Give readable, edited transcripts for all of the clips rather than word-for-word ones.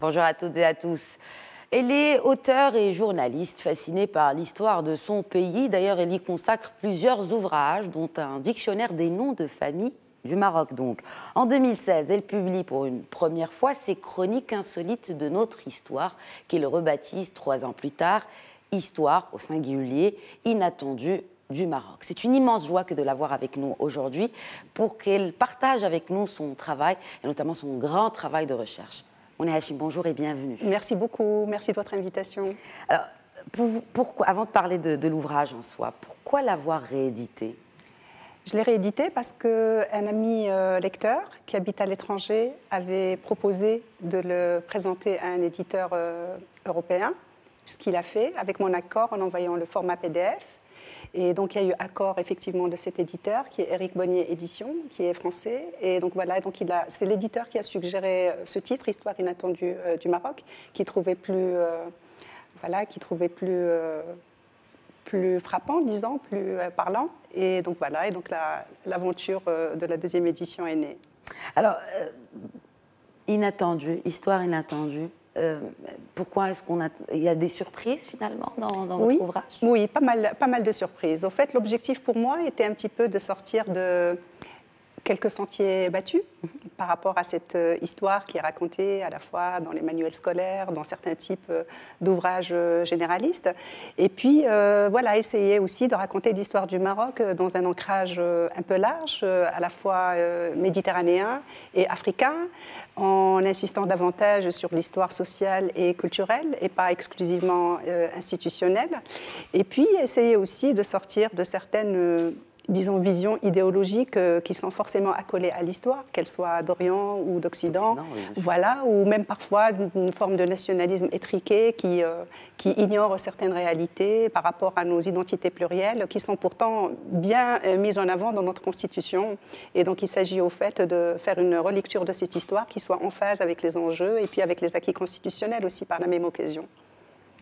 Bonjour à toutes et à tous. Elle est auteure et journaliste fascinée par l'histoire de son pays. D'ailleurs, elle y consacre plusieurs ouvrages, dont un dictionnaire des noms de famille du Maroc. Donc, en 2016, elle publie pour une première fois ses chroniques insolites de notre histoire, qu'il rebaptise 3 ans plus tard, Histoire au singulier, inattendue du Maroc. C'est une immense joie que de l'avoir avec nous aujourd'hui pour qu'elle partage avec nous son travail, et notamment son grand travail de recherche. Mounia Hachim, bonjour et bienvenue. Merci beaucoup, merci de votre invitation. Alors, pourquoi, avant de parler de l'ouvrage en soi, pourquoi l'avoir réédité? Je l'ai réédité parce qu'un ami lecteur qui habite à l'étranger avait proposé de le présenter à un éditeur européen, ce qu'il a fait avec mon accord en envoyant le format PDF. Et donc, il y a eu accord effectivement de cet éditeur qui est Éric Bonnier Édition, qui est français. Et donc, voilà, donc c'est l'éditeur qui a suggéré ce titre, Histoire inattendue du Maroc, qui trouvait plus, plus frappant, disons, plus parlant. Et donc, voilà, et donc l'aventure de la deuxième édition est née. Alors, inattendu, Histoire inattendue. Pourquoi est-ce il y a des surprises finalement dans votre ouvrage? Oui, pas mal de surprises. Au fait, l'objectif pour moi était un petit peu de sortir de quelques sentiers battus par rapport à cette histoire qui est racontée à la fois dans les manuels scolaires, dans certains types d'ouvrages généralistes. Et puis, voilà, essayer aussi de raconter l'histoire du Maroc dans un ancrage un peu large, à la fois méditerranéen et africain, en insistant davantage sur l'histoire sociale et culturelle et pas exclusivement institutionnelle. Et puis, essayer aussi de sortir de certaines disons, visions idéologiques qui sont forcément accolées à l'histoire, qu'elles soient d'Orient ou d'Occident, oui, voilà, ou même parfois une forme de nationalisme étriqué qui ignore certaines réalités par rapport à nos identités plurielles, qui sont pourtant bien mises en avant dans notre Constitution. Et donc, il s'agit au fait de faire une relecture de cette histoire qui soit en phase avec les enjeux et puis avec les acquis constitutionnels aussi par la même occasion.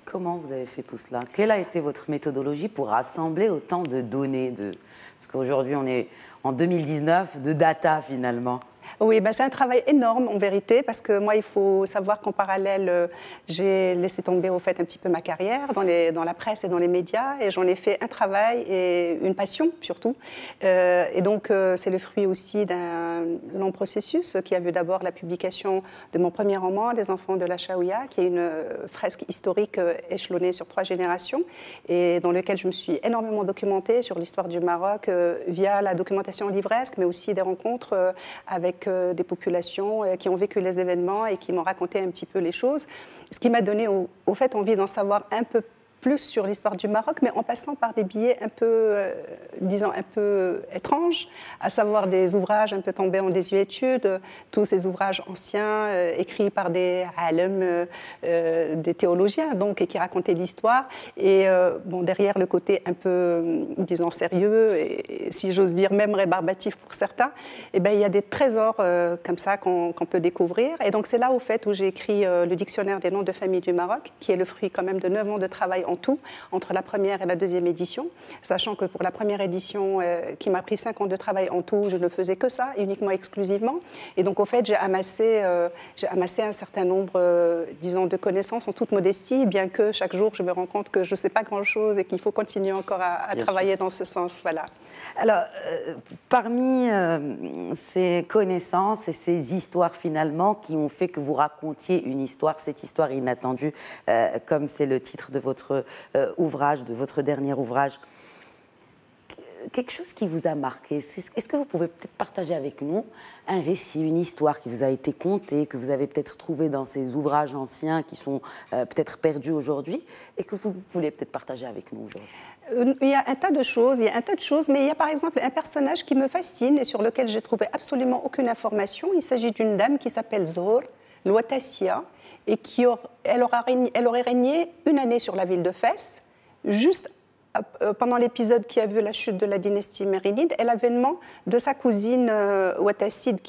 Comment vous avez fait tout cela? Quelle a été votre méthodologie pour rassembler autant de données Parce qu'aujourd'hui, on est en 2019, de data finalement. Oui, ben c'est un travail énorme en vérité, parce que moi, il faut savoir qu'en parallèle, j'ai laissé tomber au fait un petit peu ma carrière dans la presse et dans les médias, et j'en ai fait un travail et une passion surtout. Et donc, c'est le fruit aussi d'un long processus qui a vu d'abord la publication de mon premier roman, Les enfants de la Chaouia, qui est une fresque historique échelonnée sur 3 générations, et dans lequel je me suis énormément documentée sur l'histoire du Maroc via la documentation livresque, mais aussi des rencontres avec des populations qui ont vécu les événements et qui m'ont raconté un petit peu les choses, ce qui m'a donné au fait envie d'en savoir un peu plus sur l'histoire du Maroc, mais en passant par des biais un peu, disons, un peu étranges, à savoir des ouvrages un peu tombés en désuétude, tous ces ouvrages anciens écrits par des alem, des théologiens, donc, et qui racontaient l'histoire. Et bon, derrière le côté un peu, disons, sérieux, et si j'ose dire même rébarbatif pour certains, eh ben, il y a des trésors comme ça qu'on peut découvrir. Et donc, c'est là, au fait, où j'ai écrit le dictionnaire des noms de famille du Maroc, qui est le fruit quand même de 9 ans de travail en tout, entre la première et la deuxième édition, sachant que pour la première édition, qui m'a pris 5 ans de travail en tout, je ne faisais que ça, uniquement, exclusivement. Et donc, au fait, j'ai amassé un certain nombre, disons, de connaissances en toute modestie, bien que chaque jour, je me rends compte que je ne sais pas grand-chose et qu'il faut continuer encore à travailler dans ce sens. Voilà. Alors, parmi ces connaissances et ces histoires, finalement, qui ont fait que vous racontiez une histoire, cette histoire inattendue, comme c'est le titre de votre ouvrage, de votre dernier ouvrage, quelque chose qui vous a marqué, est-ce que vous pouvez peut-être partager avec nous un récit, une histoire qui vous a été contée, que vous avez peut-être trouvée dans ces ouvrages anciens qui sont peut-être perdus aujourd'hui et que vous voulez peut-être partager avec nous aujourd'hui? Il y a un tas de choses, mais il y a par exemple un personnage qui me fascine et sur lequel j'ai trouvé absolument aucune information. Il s'agit d'une dame qui s'appelle Zohr Louatassia et elle aurait régné 1 année sur la ville de Fès, juste pendant l'épisode qui a vu la chute de la dynastie mérinide et l'avènement de sa cousine Ouattacide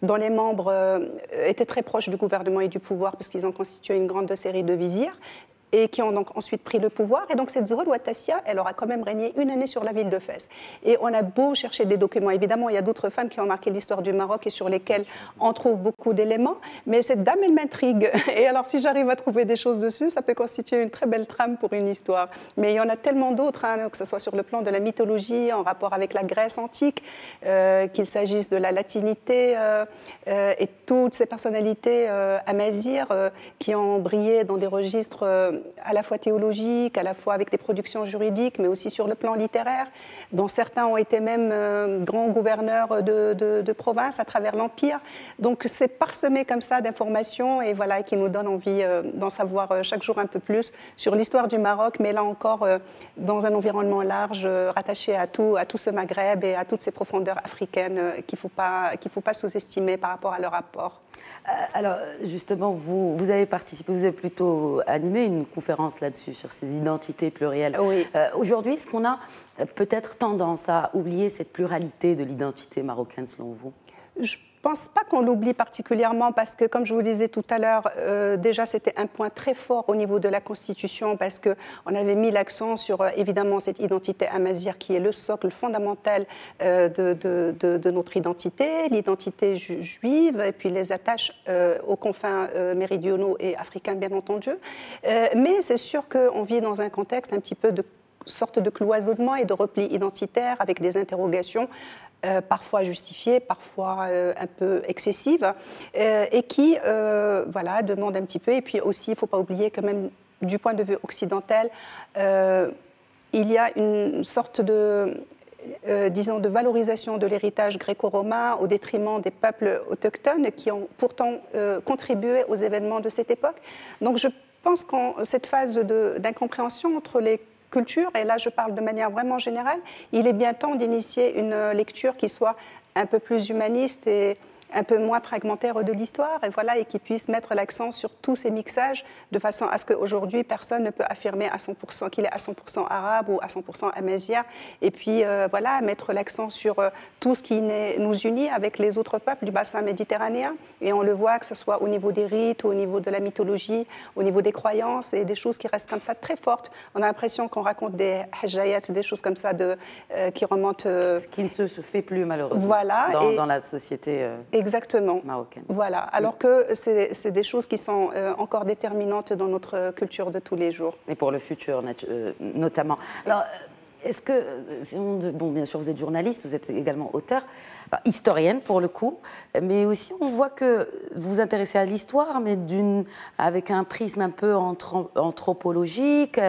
dont les membres étaient très proches du gouvernement et du pouvoir parce qu'ils ont constitué une grande série de vizirs. et qui ont donc ensuite pris le pouvoir. Et donc cette Zuhur Ouattasia, elle aura quand même régné une année sur la ville de Fès. Et on a beau chercher des documents, évidemment, il y a d'autres femmes qui ont marqué l'histoire du Maroc et sur lesquelles on trouve beaucoup d'éléments, mais cette dame, elle m'intrigue. Et alors, si j'arrive à trouver des choses dessus, ça peut constituer une très belle trame pour une histoire. Mais il y en a tellement d'autres, hein, que ce soit sur le plan de la mythologie, en rapport avec la Grèce antique, qu'il s'agisse de la latinité et toutes ces personnalités amazirs qui ont brillé dans des registres à la fois théologiques, à la fois avec des productions juridiques, mais aussi sur le plan littéraire, dont certains ont été même grands gouverneurs de province à travers l'Empire. Donc c'est parsemé comme ça d'informations et voilà, qui nous donne envie d'en savoir chaque jour un peu plus sur l'histoire du Maroc, mais là encore dans un environnement large, rattaché à tout ce Maghreb et à toutes ces profondeurs africaines qu'il faut pas sous-estimer par rapport à leur apport. Alors, justement, vous avez participé, vous avez plutôt animé une conférence là-dessus, sur ces identités plurielles. Oui. Aujourd'hui, est-ce qu'on a peut-être tendance à oublier cette pluralité de l'identité marocaine, selon vous ? Je ne pense pas qu'on l'oublie particulièrement parce que, comme je vous disais tout à l'heure, déjà c'était un point très fort au niveau de la Constitution parce qu'on avait mis l'accent sur évidemment cette identité amazigh qui est le socle fondamental de notre identité, l'identité juive et puis les attaches aux confins méridionaux et africains bien entendu. Mais c'est sûr qu'on vit dans un contexte un petit peu de sorte de cloisonnement et de repli identitaire avec des interrogations parfois justifiées, parfois un peu excessives, et qui voilà, demandent un petit peu. Et puis aussi, il ne faut pas oublier que même du point de vue occidental, il y a une sorte de, disons, de valorisation de l'héritage gréco-romain au détriment des peuples autochtones qui ont pourtant contribué aux événements de cette époque. Donc je pense qu'en cette phase d'incompréhension entre les culture, et là je parle de manière vraiment générale, il est bien temps d'initier une lecture qui soit un peu plus humaniste et un peu moins fragmentaire de l'histoire, et voilà, et qui puisse mettre l'accent sur tous ces mixages, de façon à ce qu'aujourd'hui, personne ne peut affirmer à 100% qu'il est à 100% arabe ou à 100% amazigh, et puis voilà, mettre l'accent sur tout ce qui nous unit avec les autres peuples du bassin méditerranéen, et on le voit que ce soit au niveau des rites, au niveau de la mythologie, au niveau des croyances, et des choses qui restent comme ça très fortes. On a l'impression qu'on raconte des hajjayat, des choses comme ça qui remontent... Ce qui ne se fait plus malheureusement voilà, dans la société exactement. marocaine. Voilà, alors que c'est des choses qui sont encore déterminantes dans notre culture de tous les jours. Et pour le futur, notamment. Alors, est-ce que, bon, bien sûr, vous êtes journaliste, vous êtes également auteur, alors, historienne pour le coup, mais aussi on voit que vous vous intéressez à l'histoire, mais avec un prisme un peu anthropologique,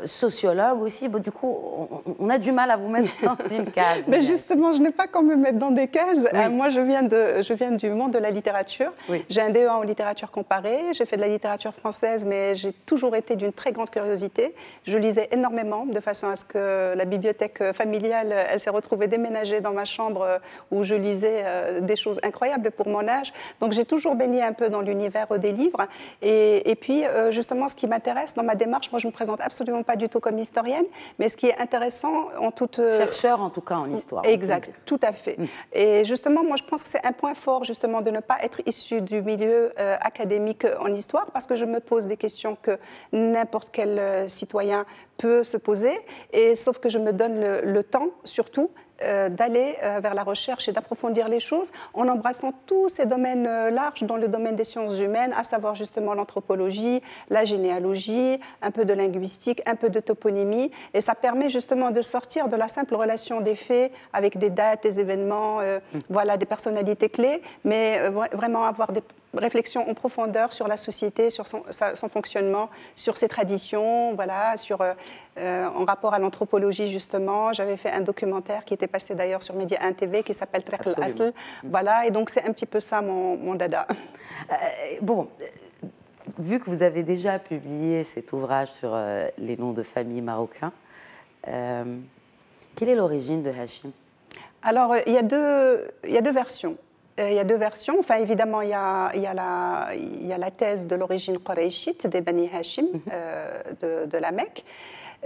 sociologue aussi. Bon, du coup, on a du mal à vous mettre dans une case. Mais justement, je n'ai pas qu'à me mettre dans des cases. Oui. Moi, je viens du monde de la littérature. Oui. J'ai un DEA en littérature comparée. J'ai fait de la littérature française, mais j'ai toujours été d'une très grande curiosité. Je lisais énormément, de façon à ce que la bibliothèque familiale, elle s'est retrouvée déménagée dans ma chambre où je lisais des choses incroyables pour mon âge. Donc j'ai toujours baigné un peu dans l'univers des livres. Et puis justement, ce qui m'intéresse dans ma démarche, moi je ne me présente absolument pas du tout comme historienne, mais ce qui est intéressant en toute... Chercheur en tout cas en histoire. Exact, tout à fait. Et justement, moi je pense que c'est un point fort justement de ne pas être issu du milieu académique en histoire, parce que je me pose des questions que n'importe quel citoyen peut se poser, et sauf que je me donne le temps surtout d'aller vers la recherche et d'approfondir les choses en embrassant tous ces domaines larges dans le domaine des sciences humaines, à savoir justement l'anthropologie, la généalogie, un peu de linguistique, un peu de toponymie, et ça permet justement de sortir de la simple relation des faits avec des dates, des événements, voilà, des personnalités clés, mais vraiment avoir des réflexion en profondeur sur la société, sur son fonctionnement, sur ses traditions, voilà, en rapport à l'anthropologie justement. J'avais fait un documentaire qui était passé d'ailleurs sur Média 1 TV qui s'appelle Trek al-Asl. Voilà, et donc c'est un petit peu ça mon dada. Bon, vu que vous avez déjà publié cet ouvrage sur les noms de famille marocains, quelle est l'origine de Hachim ? Alors, il y a deux versions. Il y a deux versions. Enfin, évidemment, il y a la thèse de l'origine quraïchite des Bani Hachim de la Mecque.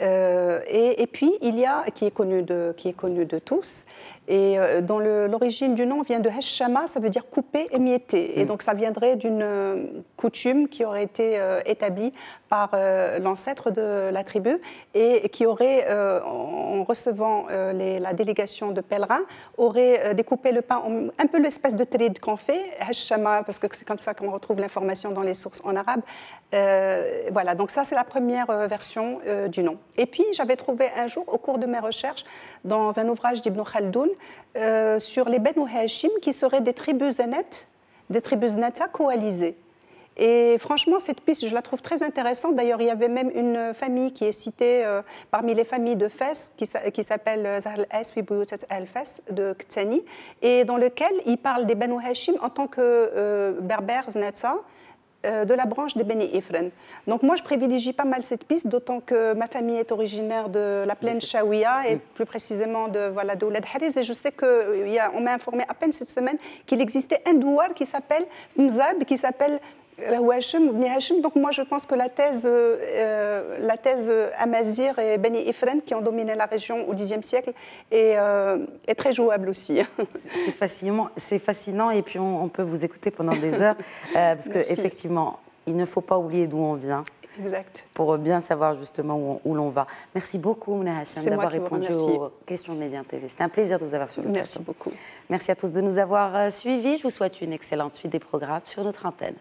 Et puis, il y a, qui est connu de tous, Et dans l'origine du nom vient de Heshama, ça veut dire couper, émietter. Et donc ça viendrait d'une coutume qui aurait été établie par l'ancêtre de la tribu et qui aurait, en recevant la délégation de pèlerins, aurait découpé le pain en un peu l'espèce de trid qu'on fait, Heshama, parce que c'est comme ça qu'on retrouve l'information dans les sources en arabe. Voilà, donc ça c'est la première version du nom. Et puis j'avais trouvé un jour, au cours de mes recherches, dans un ouvrage d'Ibn Khaldoun, sur les Banu Hashim qui seraient des tribus zénettes, des tribus znata coalisées. Et franchement, cette piste, je la trouve très intéressante. D'ailleurs, il y avait même une famille qui est citée parmi les familles de Fès, qui s'appelle Zahl al-Es fi Buyutat al-Fès de Ktani, et dans lequel il parle des Banu Hashim en tant que berbères znata, de la branche des Beni Ifren. Donc moi, je privilégie pas mal cette piste, d'autant que ma famille est originaire de la plaine Chaouia, et plus précisément de Ouled Hariz, et je sais qu'on m'a informé à peine cette semaine qu'il existait un douar qui s'appelle Mzab, qui s'appelle Hashim. Donc moi, je pense que la thèse Amazir et Beni Ifren, qui ont dominé la région au Xe siècle, est très jouable aussi. C'est fascinant, et puis on peut vous écouter pendant des heures, parce qu'effectivement, il ne faut pas oublier d'où on vient. Exact. Pour bien savoir justement où l'on va. Merci beaucoup, Mouna Hacham, d'avoir répondu aux questions de Médien TV. C'était un plaisir de vous avoir sur le plateau. Merci beaucoup. Merci à tous de nous avoir suivis. Je vous souhaite une excellente suite des programmes sur notre antenne.